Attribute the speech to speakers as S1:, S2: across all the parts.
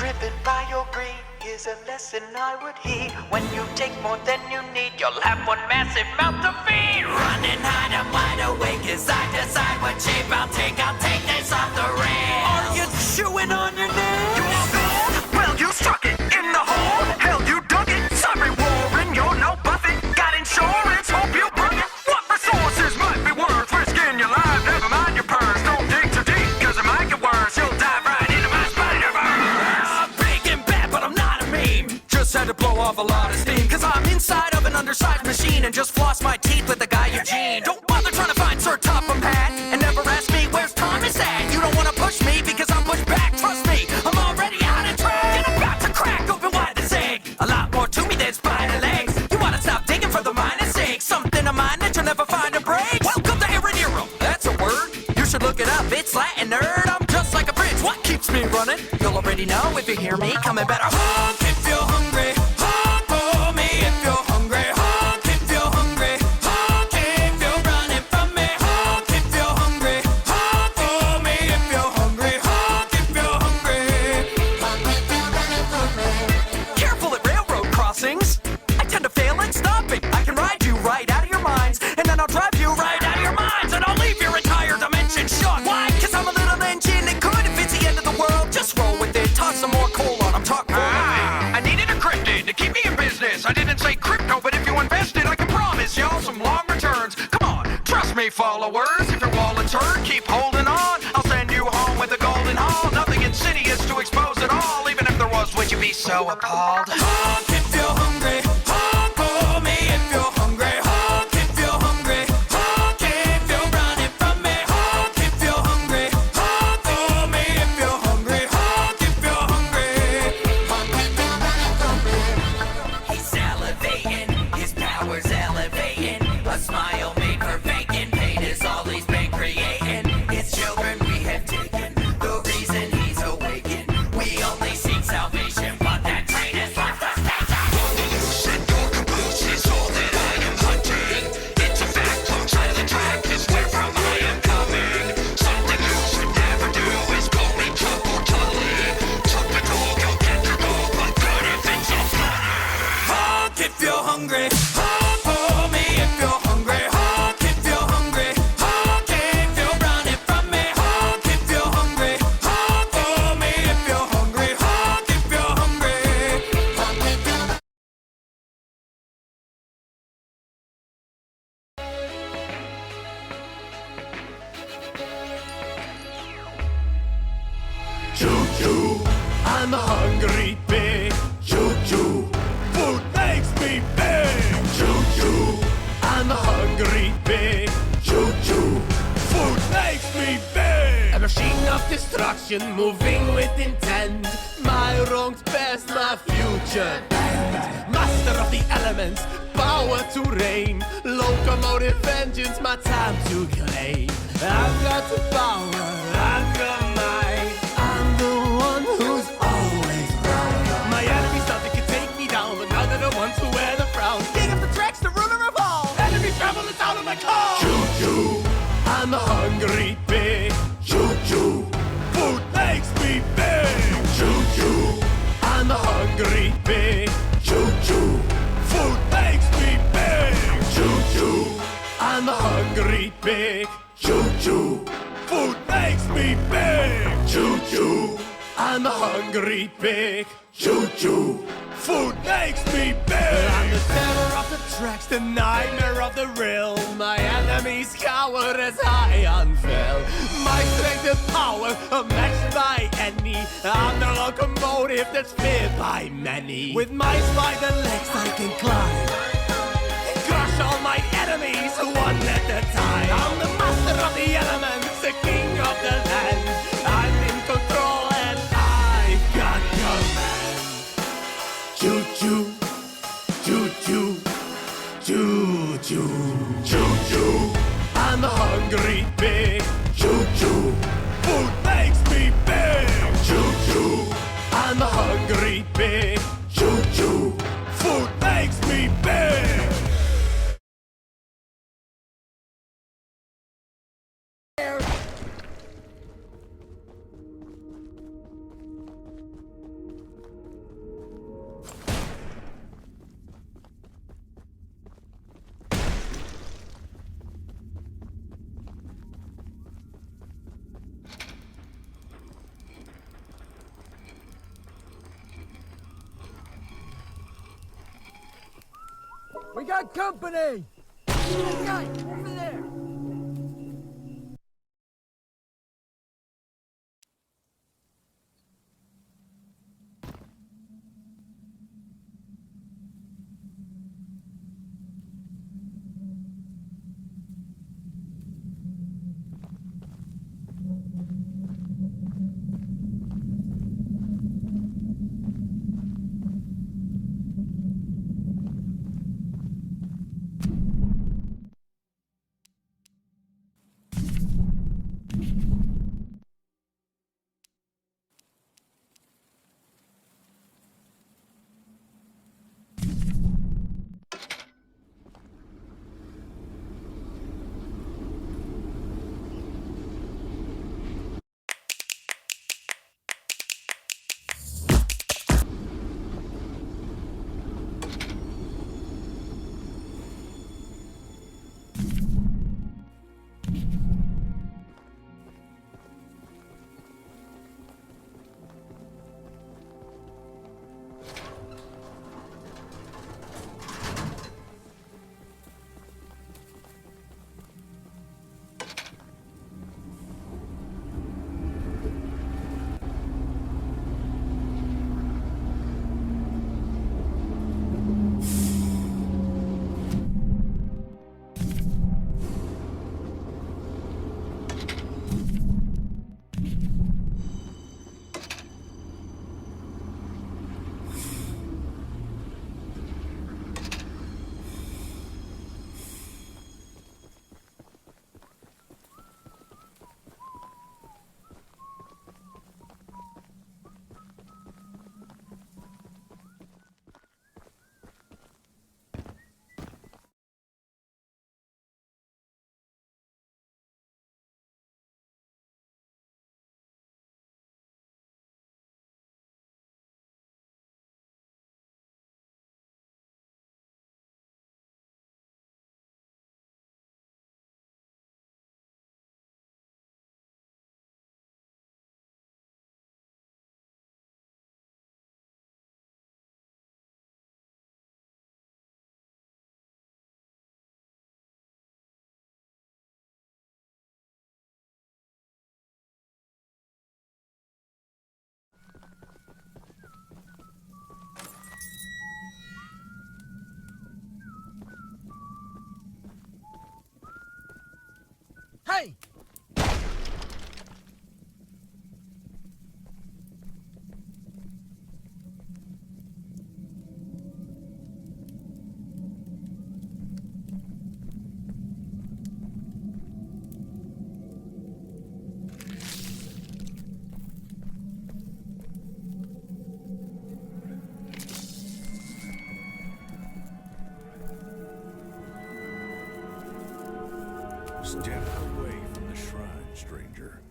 S1: Driven by your greed, here's a lesson I would heed. When you take more than you need, you'll have one massive mouth to feed. Running hide, I'm wide awake as I decide what shape I'll take. I'll take this off the rails. Are you chewing on your nails? You all gold? Well, you struck it in the hole. Hell, you dug it. Sorry, Warren, you're no Buffett. Got insurance, hope you bug it. What resources might be worth risking your life? Never mind your purse. Don't dig too deep, cause it might get worse. You'll dive right into my Spider-Verse. Big and bad, but I'm not a meme. Just had to blow off a lot of steam, cause I'm inside of an undersized machine and just floss my teeth with the guy Eugene. Don't bother trying to find Sir Topham Hatt and never ask me where's Thomas at. You don't wanna push me because I'll push back. Trust me, I'm already out of track and I'm about to crack open wide this egg. A lot more to me than spider legs. You wanna stop digging for the minus sake. Something of mine that you'll never find a break. Welcome to Aeronero. That's a word. You should look it up. It's Latin, nerd. I'm just like a bridge. What keeps me running? You'll already know if you hear me coming better. Honk if you're hungry. Honk for me if you're hungry. Honk if you're hungry. Honk if you're running from me. Honk if you're hungry. Honk for me if you're hungry. Honk if you're hungry. Honk if you're running from me. Careful at railroad crossings. I tend to fail at stopping. I can ride you right out of your minds, and then I'll drive you right out of your minds, and I'll leave your entire dimension shook. Why? Cause I'm a little engine that could, if it's the end of the world, just roll with it. Toss some more coal on them, talk for I needed a cryptid to keep me in business. I didn't say crypto, but if you invested, I can promise y'all some long returns. Come on, trust me, followers. If your wallet's hurt, keep holding on. I'll send you home with a golden haul. Nothing insidious to expose at all. Even if there was, would you be so appalled? Honk if you're hungry. Honk for me if you're hungry. Honk if you're hungry. Honk if you're running from me. Honk if you're hungry. Honk for me if you're hungry. Honk if you're hungry. Honk if you're running from me. He's salivating, his power's elevating. A smile made for faking. Pain is all he's been creating. His children we have taken. The reason he's awakened. We only seek salvation, but that train has left us station. And your caboose is all that I am hunting. It's a fact, long silent track is where from I am coming. Something you should never do is call me Chuck or Tully. Chuck the dog, I'll get your dog, but good if it's all funny. Honk if you're hungry. Honk for me if you're hungry. Honk if you're hungry. Honk if you're running from me. Honk if you're hungry. Honk for me if you're hungry. Honk if you're hungry. Honk if you're
S2: Choo-choo, I'm a hungry pig. Choo-choo, food makes me big. Choo-choo, I'm a hungry pig. Choo-choo, food makes me big. A machine of destruction, moving with intent. My wrongs past my future bend. Master of the elements, power to reign. Locomotive vengeance, my time to claim. I've got the power, I've got might. I'm the one who's always right. My enemies thought they could take me down, but now they're the ones who wear the frown. King of the tracks, the ruler of all. Enemy travel is out of my call. Choo-choo, I'm a hungry pig. Choo-choo, food makes me big. Choo-choo, I'm a hungry pig. Choo-choo, food makes me big. Choo-choo, I'm a hungry pig. Choo-choo, food makes me big. Choo-choo, I'm a hungry pig. Choo-choo, food makes me big. I'm the terror of the tracks, the nightmare of the rail. My enemies cower as I unveil. My strength and power are matched by any. I'm the locomotive that's feared by many. With my spider legs I can climb and crush all my enemies one at a time. I'm the master of the elements, the king of the land. I'm in control and I've got command. Choo-choo, choo-choo, choo-choo, choo-choo. I'm a hungry pig. Choo-choo, food makes me big. Choo-choo, I'm a hungry pig. Choo-choo, food makes me big.
S3: We got company! That guy, over there! Hey!
S2: Step away from the shrine, stranger.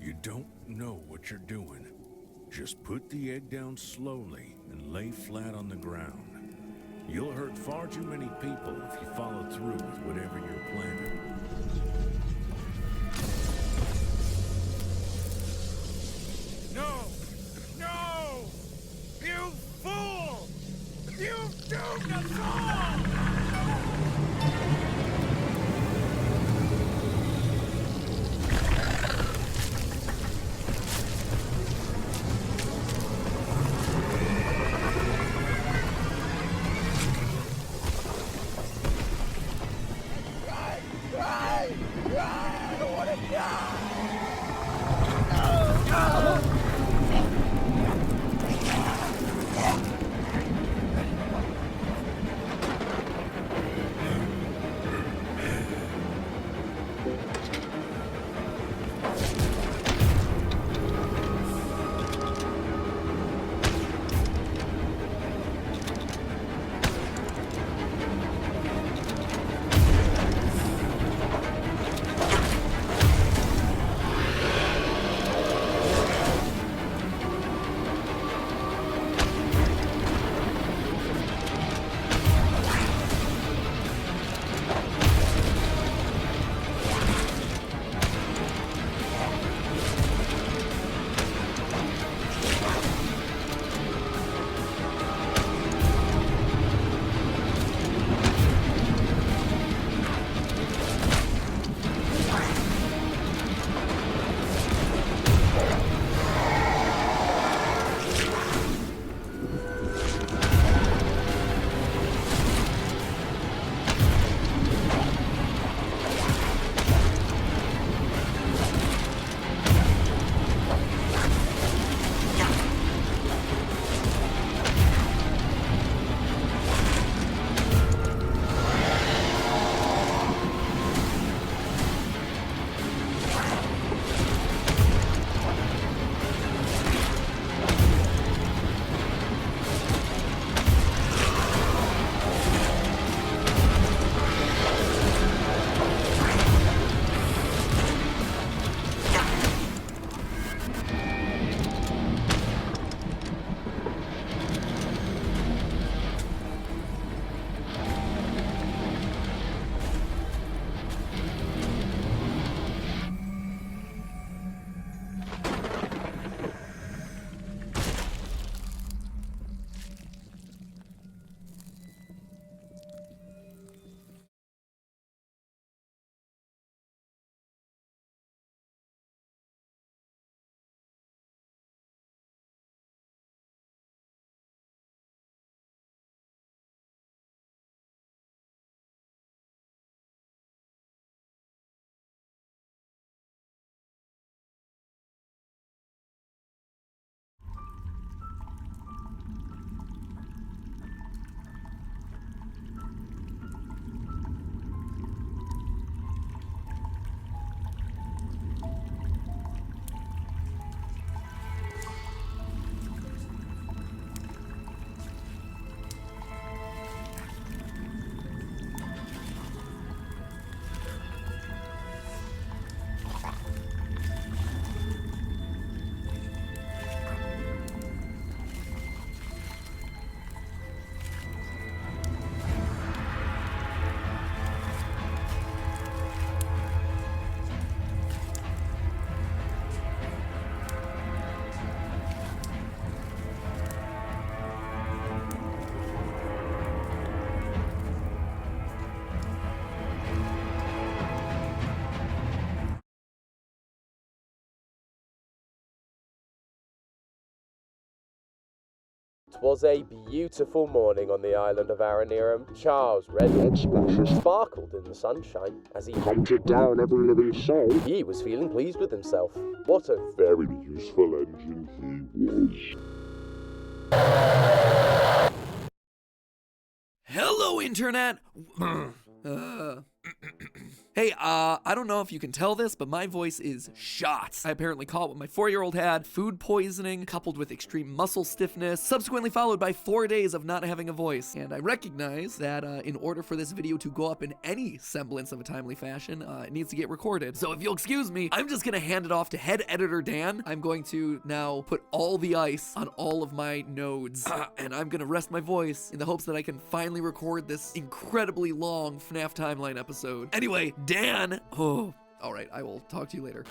S2: You don't know what you're doing. Just put the egg down slowly and lay flat on the ground. You'll hurt far too many people if you follow through with whatever you're planning.
S4: No! No! You fool! You've doomed us all!
S5: 'Twas a beautiful morning on the island of Aranirum. Charles' red splashes sparkled in the sunshine as he hunted down every living soul. He was feeling pleased with himself. What a very useful engine he was.
S6: Hello, Internet! Hey, I don't know if you can tell this, but my voice is shot. I apparently caught what my 4-year-old had, food poisoning, coupled with extreme muscle stiffness, subsequently followed by 4 days of not having a voice. And I recognize that in order for this video to go up in any semblance of a timely fashion, it needs to get recorded. So if you'll excuse me, I'm just gonna hand it off to head editor Dan. I'm going to now put all the ice on all of my nodes, and I'm gonna rest my voice in the hopes that I can finally record this incredibly long FNAF Timeline episode. Anyway, Dan! Oh, alright, I will talk to you later.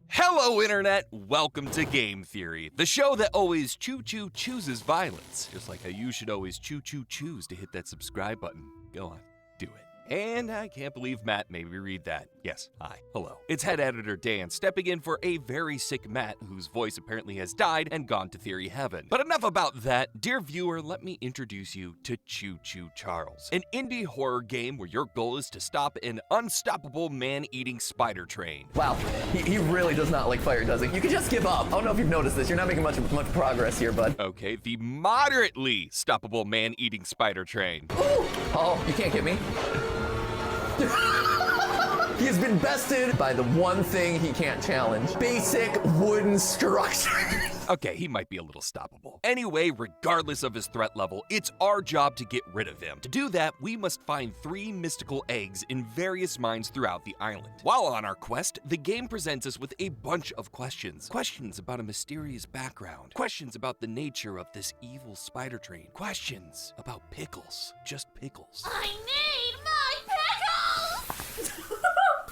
S7: Hello, Internet! Welcome to Game Theory, the show that always choo-choo chooses violence. Just like how you should always choo-choo choose to hit that subscribe button. Go on, do it. And I can't believe Matt made me read that. Yes, hi, hello. It's head editor Dan stepping in for a very sick Matt whose voice apparently has died and gone to theory heaven. But enough about that. Dear viewer, let me introduce you to Choo Choo Charles, an indie horror game where your goal is to stop an unstoppable man-eating spider train.
S8: Wow, he really does not like fire, does he? You can just give up. I don't know if you've noticed this. You're not making much progress here, bud.
S7: Okay, the moderately stoppable man-eating spider train.
S8: Ooh. Oh, you can't get me. He has been bested by the one thing he can't challenge. Basic wooden structure.
S7: Okay, he might be a little stoppable. Anyway, regardless of his threat level, it's our job to get rid of him. To do that, we must find 3 mystical eggs in various mines throughout the island. While on our quest, the game presents us with a bunch of questions. Questions about a mysterious background. Questions about the nature of this evil spider train. Questions about pickles. Just pickles.
S9: I need my pickles!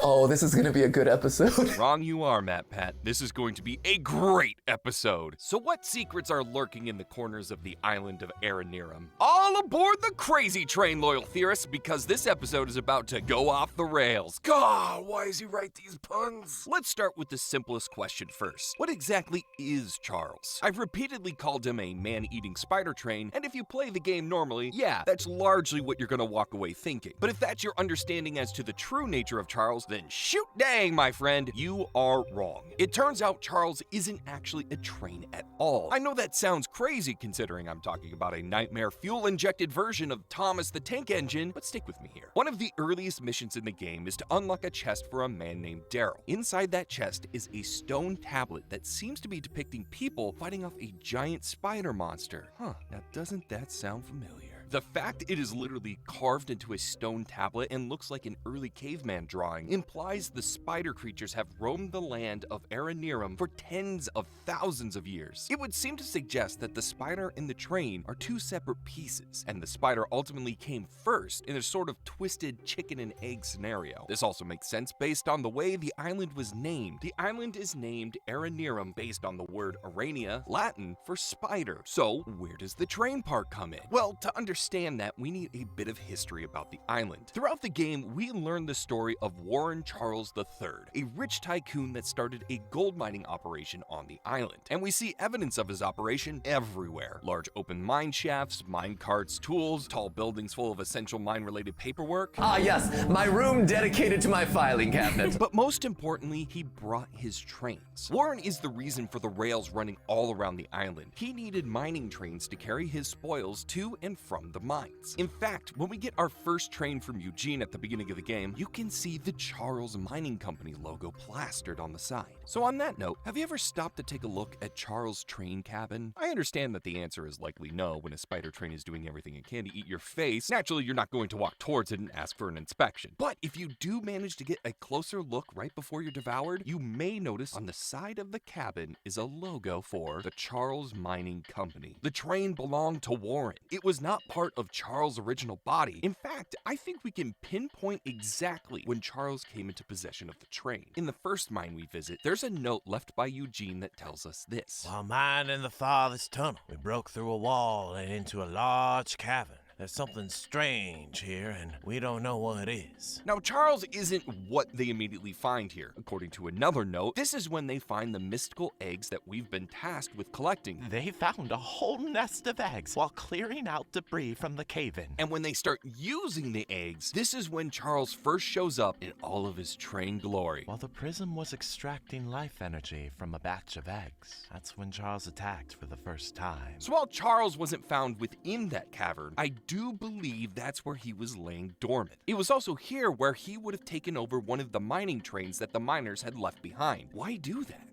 S8: Oh, this is gonna be a good episode.
S7: Wrong you are, Matt Pat. This is going to be a great episode. So what secrets are lurking in the corners of the island of Aranirum? All aboard the crazy train, loyal theorists, because this episode is about to go off the rails. God, why does he write these puns? Let's start with the simplest question first. What exactly is Charles? I've repeatedly called him a man-eating spider train, and if you play the game normally, yeah, that's largely what you're gonna walk away thinking. But if that's your understanding as to the true nature of Charles, then shoot dang, my friend, you are wrong. It turns out Charles isn't actually a train at all. I know that sounds crazy considering I'm talking about a nightmare fuel-injected version of Thomas the Tank Engine, but stick with me here. One of the earliest missions in the game is to unlock a chest for a man named Daryl. Inside that chest is a stone tablet that seems to be depicting people fighting off a giant spider monster. Huh, now doesn't that sound familiar? The fact it is literally carved into a stone tablet and looks like an early caveman drawing implies the spider creatures have roamed the land of Aranirum for tens of thousands of years. It would seem to suggest that the spider and the train are 2 separate pieces, and the spider ultimately came first in a sort of twisted chicken and egg scenario. This also makes sense based on the way the island was named. The island is named Aranirum based on the word Arania, Latin for spider. So where does the train part come in? Well, to understand that, we need a bit of history about the island. Throughout the game, we learn the story of Warren Charles III, a rich tycoon that started a gold mining operation on the island. And we see evidence of his operation everywhere. Large open mine shafts, mine carts, tools, tall buildings full of essential mine-related paperwork.
S8: Ah, yes, my room dedicated to my filing cabinet.
S7: But most importantly, he brought his trains. Warren is the reason for the rails running all around the island. He needed mining trains to carry his spoils to and from the mines. In fact, when we get our first train from Eugene at the beginning of the game, you can see the Charles Mining Company logo plastered on the side. So on that note, have you ever stopped to take a look at Charles' train cabin? I understand that the answer is likely no when a spider train is doing everything it can to eat your face. Naturally, you're not going to walk towards it and ask for an inspection. But if you do manage to get a closer look right before you're devoured, you may notice on the side of the cabin is a logo for the Charles Mining Company. The train belonged to Warren. It was not part of Charles' original body. In fact, I think we can pinpoint exactly when Charles came into possession of the train. In the first mine we visit, there's a note left by Eugene that tells us this.
S10: While mining the farthest tunnel, we broke through a wall and into a large cavern.
S2: There's something strange here, and we don't know what it is.
S7: Now, Charles isn't what they immediately find here. According to another note, this is when they find the mystical eggs that we've been tasked with collecting.
S10: They found a whole nest of eggs while clearing out debris from the cave-in.
S7: And when they start using the eggs, this is when Charles first shows up in all of his trained glory.
S10: While the prism was extracting life energy from a batch of eggs, that's when Charles attacked for the first time.
S7: So while Charles wasn't found within that cavern, I do believe that's where he was laying dormant. It was also here where he would have taken over one of the mining trains that the miners had left behind. Why do that?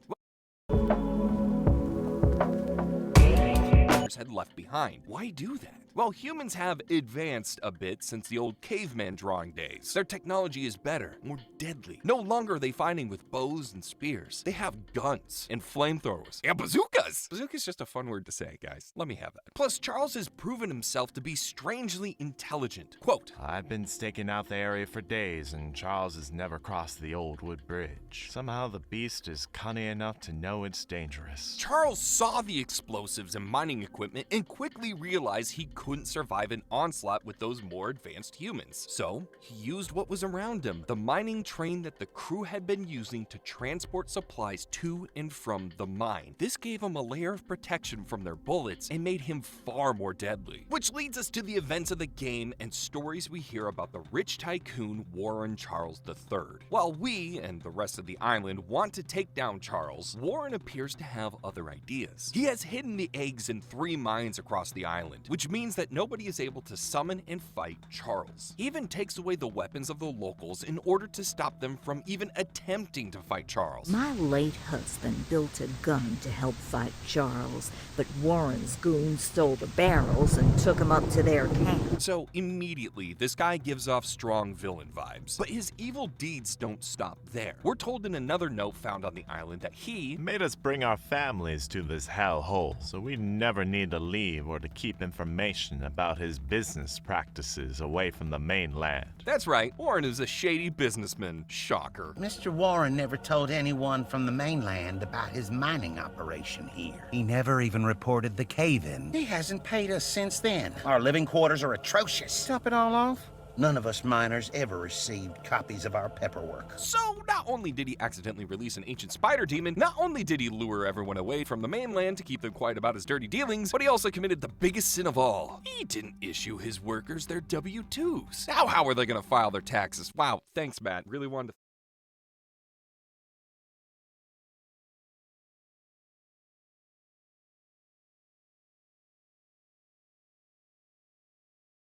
S7: Had left behind. Why do that? Well, humans have advanced a bit since the old caveman drawing days. Their technology is better, more deadly. No longer are they fighting with bows and spears. They have guns and flamethrowers and bazookas. Bazooka's just a fun word to say, guys. Let me have that. Plus, Charles has proven himself to be strangely intelligent. Quote,
S10: I've been staking out the area for days, and Charles has never crossed the old wood bridge. Somehow the beast is cunning enough to know it's dangerous.
S7: Charles saw the explosives and mining equipment and quickly realized he couldn't survive an onslaught with those more advanced humans. So, he used what was around him, the mining train that the crew had been using to transport supplies to and from the mine. This gave him a layer of protection from their bullets and made him far more deadly. Which leads us to the events of the game and stories we hear about the rich tycoon Warren Charles III. While we, and the rest of the island, want to take down Charles, Warren appears to have other ideas. He has hidden the eggs in 3 mines across the island, which means that nobody is able to summon and fight Charles. He even takes away the weapons of the locals in order to stop them from even attempting to fight Charles.
S11: My late husband built a gun to help fight Charles, but Warren's goons stole the barrels and took him up to their camp.
S7: So immediately, this guy gives off strong villain vibes. But his evil deeds don't stop there. We're told in another note found on the island that he
S10: made us bring our families to this hellhole, so we never need to leave or to keep information about his business practices away from the mainland.
S7: That's right, Warren is a shady businessman. Shocker.
S12: Mr. Warren never told anyone from the mainland about his mining operation here. He never even reported the cave-in. He hasn't paid us since then. Our living quarters are atrocious. Top it all off, none of us miners ever received copies of our paperwork.
S7: So not only did he accidentally release an ancient spider demon, not only did he lure everyone away from the mainland to keep them quiet about his dirty dealings, but he also committed the biggest sin of all. He didn't issue his workers their W-2s. Now how are they gonna file their taxes? Wow, thanks, Matt. Really wanted to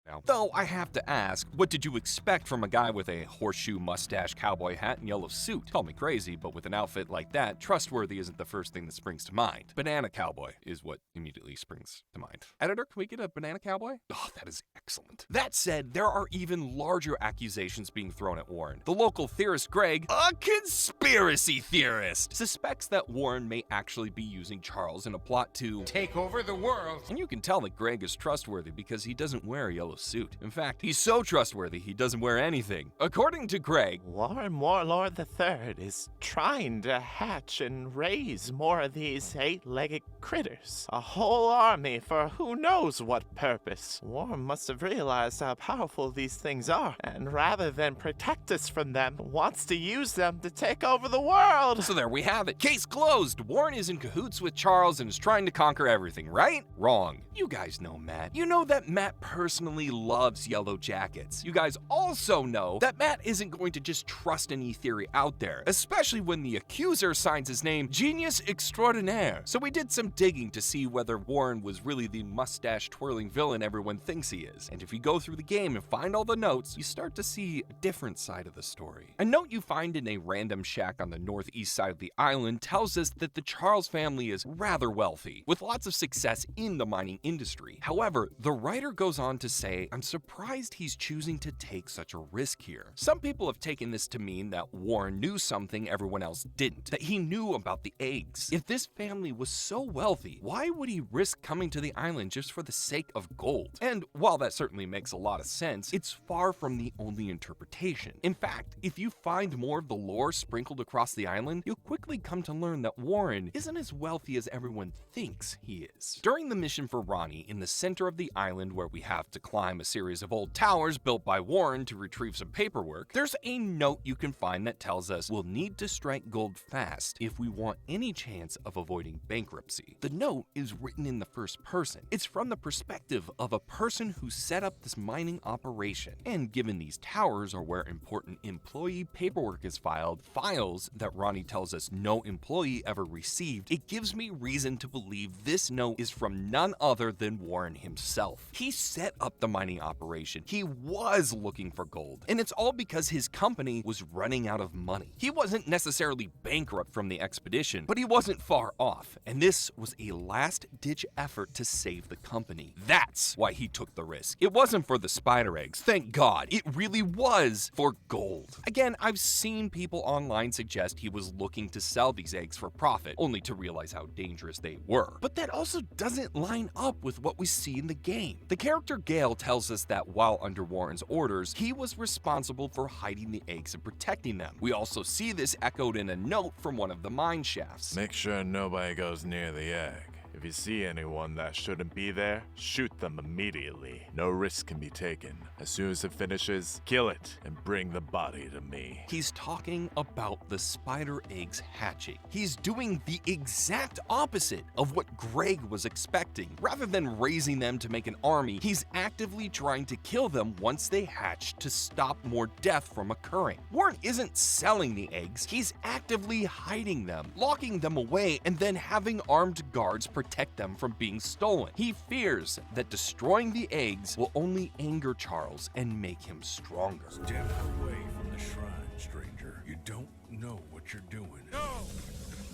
S7: now. Though I have to ask, what did you expect from a guy with a horseshoe mustache, cowboy hat, and yellow suit? Call me crazy, but with an outfit like that, trustworthy isn't the first thing that springs to mind. Banana cowboy is what immediately springs to mind. Editor, can we get a banana cowboy? Oh, that is excellent. That said, there are even larger accusations being thrown at Warren. The local theorist Greg, a conspiracy theorist, suspects that Warren may actually be using Charles in a plot to
S4: take over the world.
S7: And you can tell that Greg is trustworthy because he doesn't wear a yellow suit. In fact, he's so trustworthy he doesn't wear anything. According to Greg,
S10: Warren Warlord III is trying to hatch and raise more of these 8-legged critters. A whole army for who knows what purpose. Warren must have realized how powerful these things are, and rather than protect us from them, wants to use them to take over the world.
S7: So there we have it. Case closed. Warren is in cahoots with Charles and is trying to conquer everything, right? Wrong. You guys know Matt. You know that Matt personally loves yellow jackets. You guys also know that Matt isn't going to just trust any theory out there, especially when the accuser signs his name Genius Extraordinaire. So we did some digging to see whether Warren was really the mustache-twirling villain everyone thinks he is. And if you go through the game and find all the notes, you start to see a different side of the story. A note you find in a random shack on the northeast side of the island tells us that the Charles family is rather wealthy, with lots of success in the mining industry. However, the writer goes on to say, I'm surprised he's choosing to take such a risk here. Some people have taken this to mean that Warren knew something everyone else didn't, that he knew about the eggs. If this family was so wealthy, why would he risk coming to the island just for the sake of gold? And while that certainly makes a lot of sense, it's far from the only interpretation. In fact, if you find more of the lore sprinkled across the island, you'll quickly come to learn that Warren isn't as wealthy as everyone thinks he is. During the mission for Ronnie, in the center of the island where we have to climb climb a series of old towers built by Warren to retrieve some paperwork, there's a note you can find that tells us we'll need to strike gold fast if we want any chance of avoiding bankruptcy. The note is written in the first person. It's from the perspective of a person who set up this mining operation. And given these towers are where important employee paperwork is filed, files that Ronnie tells us no employee ever received, it gives me reason to believe this note is from none other than Warren himself. He set up the mining operation. He was looking for gold, and it's all because his company was running out of money. He wasn't necessarily bankrupt from the expedition, but he wasn't far off, and this was a last-ditch effort to save the company. That's why he took the risk. It wasn't for the spider eggs, thank God. It really was for gold. Again, I've seen people online suggest he was looking to sell these eggs for profit, only to realize how dangerous they were. But that also doesn't line up with what we see in the game. The character Gale tells us that while under Warren's orders, he was responsible for hiding the eggs and protecting them. We also see this echoed in a note from one of the mine shafts.
S2: Make sure nobody goes near the egg. If you see anyone that shouldn't be there, shoot them immediately. No risk can be taken. As soon as it finishes, kill it and bring the body to me.
S7: He's talking about the spider eggs hatching. He's doing the exact opposite of what Greg was expecting. Rather than raising them to make an army, he's actively trying to kill them once they hatch to stop more death from occurring. Warren isn't selling the eggs, he's actively hiding them, locking them away, and then having armed guards protect them from being stolen. He fears that destroying the eggs will only anger Charles and make him stronger.
S4: Step away from the shrine, stranger. You don't know what you're doing. No!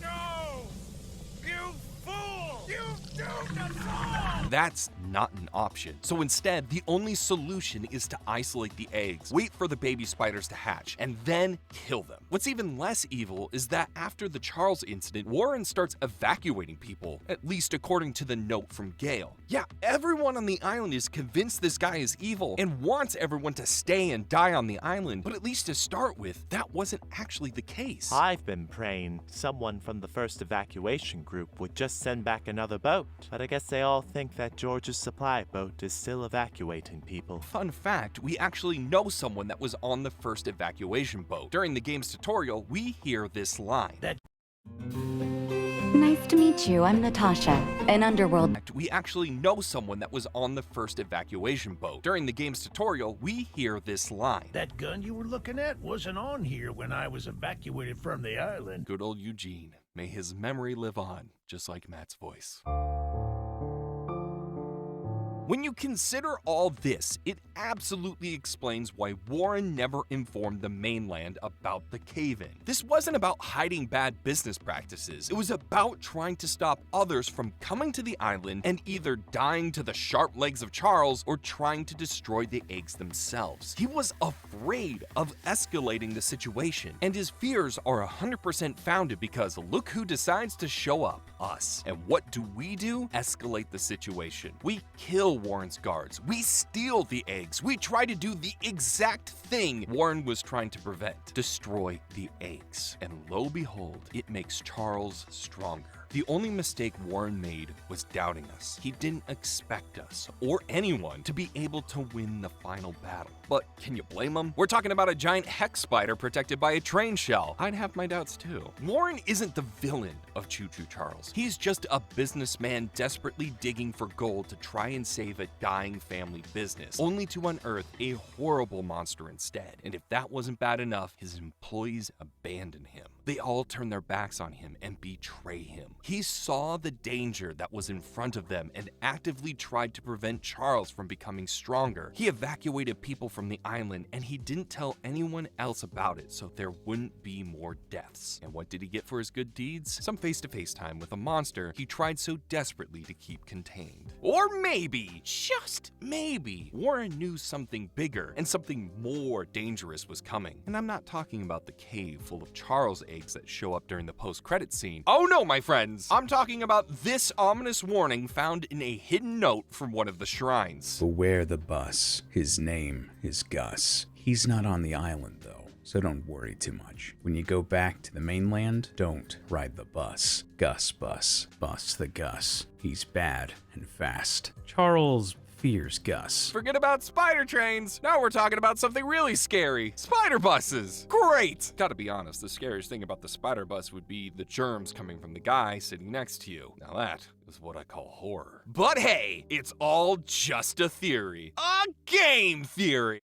S4: No! You fool! You've doomed us all!
S7: That's not an option. So instead, the only solution is to isolate the eggs, wait for the baby spiders to hatch, and then kill them. What's even less evil is that after the Charles incident, Warren starts evacuating people, at least according to the note from Gale. Yeah, everyone on the island is convinced this guy is evil and wants everyone to stay and die on the island, but at least to start with, that wasn't actually the case.
S10: I've been praying someone from the first evacuation group would just send back another boat, but I guess they all think that George's supply boat is still evacuating people.
S7: Fun fact, we actually know someone that was on the first evacuation boat. During the game's tutorial, we hear this line.
S13: Nice to meet you. I'm Natasha, an underworld.
S7: We actually know someone that was on the first evacuation boat. During the game's tutorial, we hear this line.
S14: That gun you were looking at wasn't on here when I was evacuated from the island.
S7: Good old Eugene. May his memory live on, just like Matt's voice. When you consider all this, it absolutely explains why Warren never informed the mainland about the cave-in. This wasn't about hiding bad business practices. It was about trying to stop others from coming to the island and either dying to the sharp legs of Charles or trying to destroy the eggs themselves. He was afraid of escalating the situation, and his fears are 100% founded because look who decides to show up, us. And what do? Escalate the situation. We kill Warren's guards. We steal the eggs. We try to do the exact thing Warren was trying to prevent. Destroy the eggs. And lo behold, it makes Charles stronger. The only mistake Warren made was doubting us. He didn't expect us, or anyone, to be able to win the final battle. But can you blame him? We're talking about a giant hex spider protected by a train shell. I'd have my doubts too. Warren isn't the villain of Choo Choo Charles. He's just a businessman desperately digging for gold to try and save a dying family business, only to unearth a horrible monster instead. And if that wasn't bad enough, his employees abandon him. They all turn their backs on him and betray him. He saw the danger that was in front of them and actively tried to prevent Charles from becoming stronger. He evacuated people from the island and he didn't tell anyone else about it so there wouldn't be more deaths. And what did he get for his good deeds? Some face-to-face time with a monster he tried so desperately to keep contained. Or maybe, just maybe, Warren knew something bigger and something more dangerous was coming. And I'm not talking about the cave full of Charles eggs that show up during the post-credit scene. Oh no, my friends! I'm talking about this ominous warning found in a hidden note from one of the shrines.
S15: Beware the bus. His name is Gus. He's not on the island, though, so don't worry too much. When you go back to the mainland, don't ride the bus. Gus bus. Bus the Gus. He's bad and fast.
S16: Charles
S15: fears Gus.
S7: Forget about spider trains. Now we're talking about something really scary. Spider buses. Great. Gotta be honest, the scariest thing about the spider bus would be the germs coming from the guy sitting next to you. Now that is what I call horror. But hey, it's all just a theory. A game theory.